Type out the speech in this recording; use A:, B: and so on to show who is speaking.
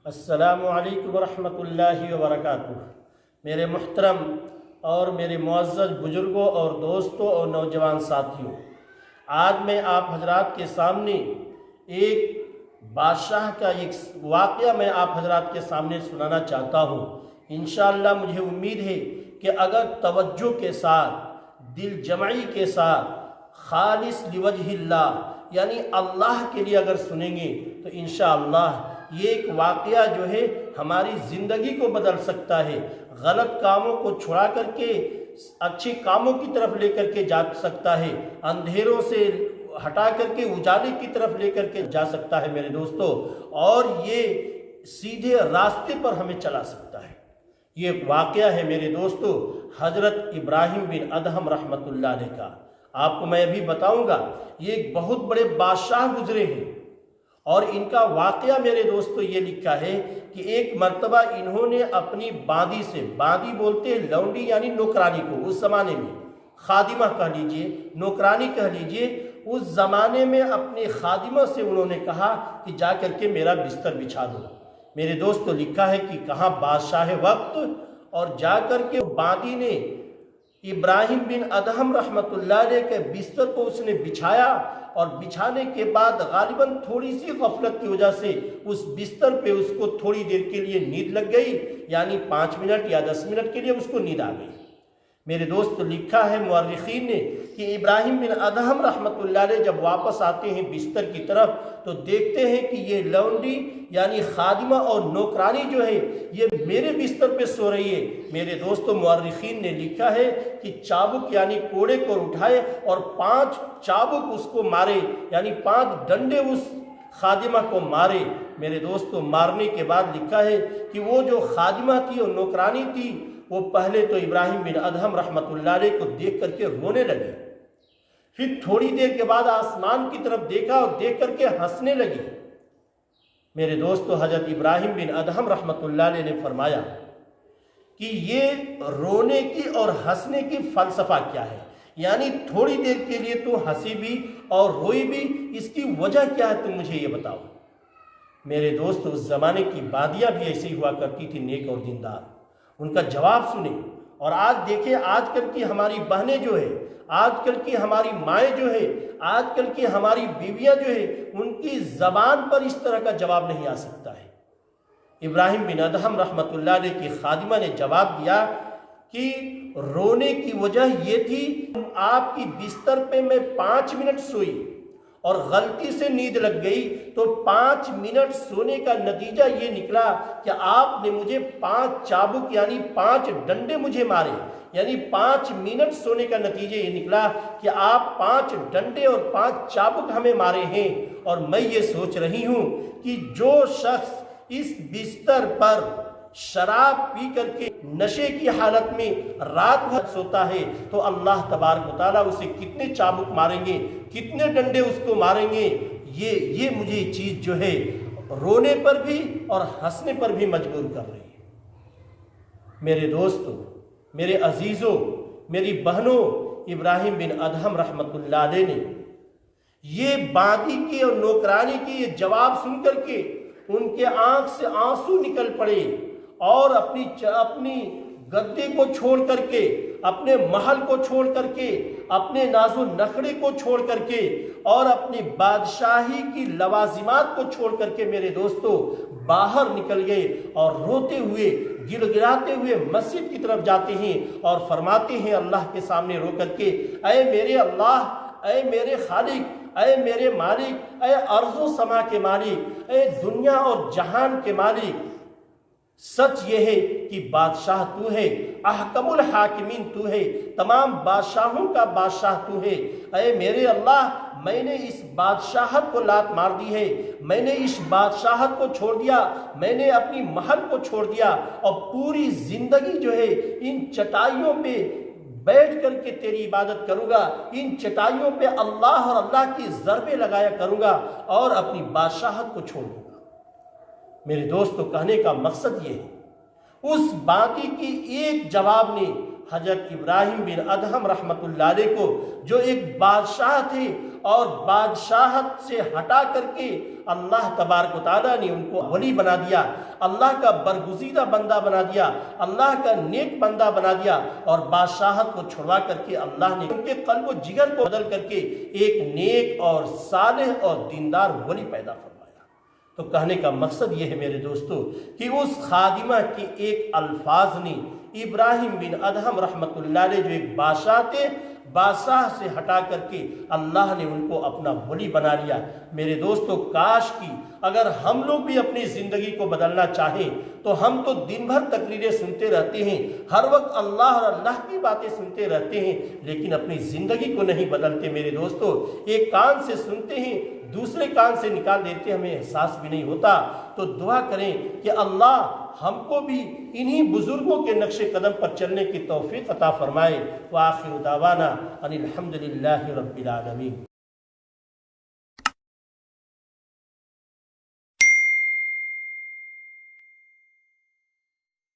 A: السلام علیکم ورحمۃ اللہ وبرکاتہ۔ میرے محترم اور میرے معزز بزرگوں اور دوستوں اور نوجوان ساتھیوں، آج میں آپ حضرات کے سامنے ایک بادشاہ کا ایک واقعہ میں آپ حضرات کے سامنے سنانا چاہتا ہوں۔ انشاءاللہ مجھے امید ہے کہ اگر توجہ کے ساتھ، دل جمعی کے ساتھ، خالص لوجہ اللہ یعنی اللہ کے لیے اگر سنیں گے تو انشاءاللہ یہ ایک واقعہ جو ہے ہماری زندگی کو بدل سکتا ہے، غلط کاموں کو چھڑا کر کے اچھے کاموں کی طرف لے کر کے جا سکتا ہے، اندھیروں سے ہٹا کر کے اجالے کی طرف لے کر کے جا سکتا ہے میرے دوستو، اور یہ سیدھے راستے پر ہمیں چلا سکتا ہے۔ یہ ایک واقعہ ہے میرے دوستو حضرت ابراہیم بن ادہم رحمۃ اللہ علیہ کا۔ آپ کو میں بھی بتاؤں گا، یہ ایک بہت بڑے بادشاہ گزرے ہیں، اور ان کا واقعہ میرے دوستو یہ لکھا ہے کہ ایک مرتبہ انہوں نے اپنی باندی سے، باندی بولتے ہیں لونڈی یعنی نوکرانی کو، اس زمانے میں خادمہ کہہ لیجئے، نوکرانی کہہ لیجئے، اس زمانے میں اپنے خادمہ سے انہوں نے کہا کہ جا کر کے میرا بستر بچھا دو۔ میرے دوستو لکھا ہے کہ کہاں بادشاہ وقت، اور جا کر کے باندی نے ابراہیم بن ادہم رحمۃ اللہ علیہ کے بستر کو اس نے بچھایا، اور بچھانے کے بعد غالباً تھوڑی سی غفلت کی وجہ سے اس بستر پہ اس کو تھوڑی دیر کے لیے نیند لگ گئی، یعنی 5 منٹ یا 10 منٹ کے لیے اس کو نیند آ گئی۔ میرے دوست لکھا ہے مورخین نے کہ ابراہیم بن ادہم رحمۃ اللہ علیہ جب واپس آتے ہیں بستر کی طرف تو دیکھتے ہیں کہ یہ لونڈی یعنی خادمہ اور نوکرانی جو ہے یہ میرے بستر پہ سو رہی ہے۔ میرے دوستو مورخین نے لکھا ہے کہ چابک یعنی کوڑے کو اٹھائے اور 5 چابک اس کو مارے، یعنی 5 ڈنڈے اس خادمہ کو مارے۔ میرے دوستو مارنے کے بعد لکھا ہے کہ وہ جو خادمہ تھی اور نوکرانی تھی وہ پہلے تو ابراہیم بن ادہم رحمۃ اللہ علیہ کو دیکھ کر کے رونے لگی، پھر تھوڑی دیر کے بعد آسمان کی طرف دیکھا اور دیکھ کر کے ہنسنے لگی۔ میرے دوستو حضرت ابراہیم بن ادہم رحمۃ اللہ علیہ نے فرمایا کہ یہ رونے کی اور ہنسنے کی فلسفہ کیا ہے، یعنی تھوڑی دیر کے لیے تو ہنسی بھی اور روئی بھی، اس کی وجہ کیا ہے تم مجھے یہ بتاؤ۔ میرے دوستو اس زمانے کی بادیاں بھی ایسی ہوا کرتی تھی، نیک اور دیندار۔ ان کا جواب سنیں، اور آج دیکھیں آج کل کی ہماری بہنیں جو ہے، آج کل کی ہماری مائیں جو ہے، آج کل کی ہماری بیویاں جو ہے، ان کی زبان پر اس طرح کا جواب نہیں آ سکتا ہے۔ ابراہیم بن ادہم رحمۃ اللہ علیہ کی خادمہ نے جواب دیا کہ رونے کی وجہ یہ تھی آپ کی بستر پہ میں 5 منٹ سوئی اور غلطی سے نیند لگ گئی، تو 5 منٹ سونے کا نتیجہ یہ نکلا کہ آپ نے مجھے 5 چابک یعنی 5 ڈنڈے مجھے مارے، یعنی 5 منٹ سونے کا نتیجہ یہ نکلا کہ آپ 5 ڈنڈے اور 5 چابک ہمیں مارے ہیں۔ اور میں یہ سوچ رہی ہوں کہ جو شخص اس بستر پر شراب پی کر کے نشے کی حالت میں رات بھر سوتا ہے تو اللہ تبارک و تعالیٰ اسے کتنے چابک ماریں گے، کتنے ڈنڈے اس کو ماریں گے۔ یہ مجھے چیز جو ہے رونے پر بھی اور ہنسنے پر بھی مجبور کر رہی ہے۔ میرے دوستو، میرے عزیزوں، میری بہنوں، ابراہیم بن ادہم رحمۃ اللہ علیہ نے یہ باندی کی اور نوکرانی کی یہ جواب سن کر کے ان کے آنکھ سے آنسو نکل پڑے، اور اپنی گدے کو چھوڑ کر کے، اپنے محل کو چھوڑ کر کے، اپنے ناز و نخڑے کو چھوڑ کر کے، اور اپنی بادشاہی کی لوازمات کو چھوڑ کر کے میرے دوستو باہر نکل گئے، اور روتے ہوئے گڑ گڑاتے ہوئے مسجد کی طرف جاتے ہیں اور فرماتے ہیں اللہ کے سامنے رو کر کے، اے میرے اللہ، اے میرے خالق، اے میرے مالک، اے ارض و سما کے مالک، اے دنیا اور جہان کے مالک، سچ یہ ہے کہ بادشاہ تو ہے، احکم الحاکمین تو ہے، تمام بادشاہوں کا بادشاہ تو ہے۔ اے میرے اللہ، میں نے اس بادشاہت کو لات مار دی ہے، میں نے اس بادشاہت کو چھوڑ دیا، میں نے اپنی محل کو چھوڑ دیا، اور پوری زندگی جو ہے ان چٹائیوں پہ بیٹھ کر کے تیری عبادت کروں گا، ان چٹائیوں پہ اللہ اور اللہ کی ضربیں لگایا کروں گا، اور اپنی بادشاہت کو چھوڑ دوں گا۔ میرے دوستو کہنے کا مقصد یہ ہے، اس باندی کی ایک جواب نے حضرت ابراہیم بن ادہم رحمۃ اللہ علیہ کو، جو ایک بادشاہ تھے اور بادشاہت سے ہٹا کر کے اللہ تبارک و تعالیٰ نے ان کو ولی بنا دیا، اللہ کا برگزیدہ بندہ بنا دیا، اللہ کا نیک بندہ بنا دیا، اور بادشاہت کو چھڑوا کر کے اللہ نے ان کے قلب و جگر کو بدل کر کے ایک نیک اور صالح اور دیندار ولی پیدا فرمایا۔ تو کہنے کا مقصد یہ ہے میرے دوستو کہ اس خادمہ کے ایک الفاظ نے ابراہیم بن ادہم رحمۃ اللہ علیہ جو ایک بادشاہ تھے، بادشاہ سے ہٹا کر کے اللہ نے ان کو اپنا ولی بنا لیا۔ میرے دوستو کاش کی اگر ہم لوگ بھی اپنی زندگی کو بدلنا چاہیں تو ہم تو دن بھر تقریریں سنتے رہتے ہیں، ہر وقت اللہ اور اللہ کی باتیں سنتے رہتے ہیں، لیکن اپنی زندگی کو نہیں بدلتے۔ میرے دوستو ایک کان سے سنتے ہیں، دوسرے کان سے نکال دیتے، ہمیں احساس بھی نہیں ہوتا۔ تو دعا کریں کہ اللہ ہم کو بھی انہی بزرگوں کے نقش قدم پر چلنے کی توفیق عطا فرمائے۔ وآخر دعوانا ان الحمدللہ رب العالمین۔